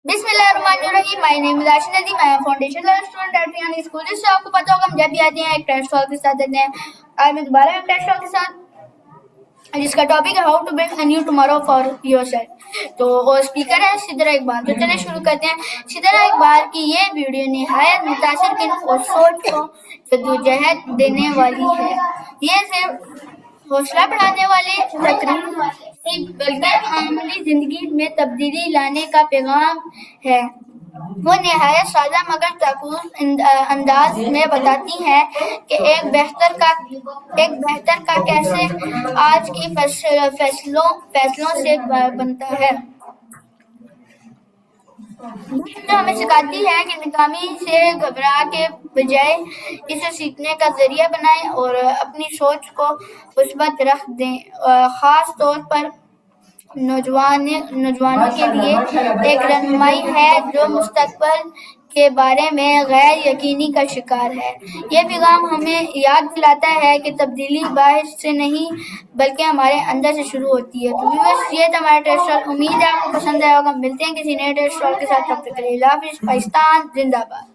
बिस्मिल्लाहिर्रहमानिर्रहीम। My name is Ashin Nadeem. I am foundation level student at Riyani school. जिससे आपको पता होगा हम जब भी आते हैं एक टेस्ट सॉल्व के साथ देते हैं। आज मैं दोबारा एक टेस्ट सॉल्व के साथ, जिसका टॉपिक है how to build a new tomorrow for yourself. तो वो स्पीकर है सिद्रा इकबाल। तो चलिए शुरू करते हैं। सिद्रा इकबाल की ये वीडियो निहायत मुतासिर और सोच को जद्दोजहद देने वाली है। ये सिर्फ हौसला बढ़ाने वाले तकरीर नहीं, बल्कि अमली जिंदगी में तब्दीली लाने का पैगाम है। वो निहायत सादा मगर ताकुल अंदाज में बताती हैं कि एक बेहतर का कैसे आज की फैसलों से बनता है। हमें सिखाती है कि नाकामी से घबरा के बजाय इसे सीखने का जरिया बनाएं और अपनी सोच को मुस्बत रख दें। खास तौर पर नौजवानों के लिए एक रहनुमाई है जो मुस्तकबिल के बारे में गैर यकीनी का शिकार है। ये पैगाम हमें याद दिलाता है कि तब्दीली बाहर से नहीं बल्कि हमारे अंदर से शुरू होती है। तो व्यूअर्स, ये था हमारा टेस्ट सॉल्व। उम्मीद है आपको पसंद आया होगा। मिलते हैं किसी नए टेस्ट सॉल्व के साथ। तब तक के लिए अल्लाह हाफिज़। पाकिस्तान जिंदाबाद।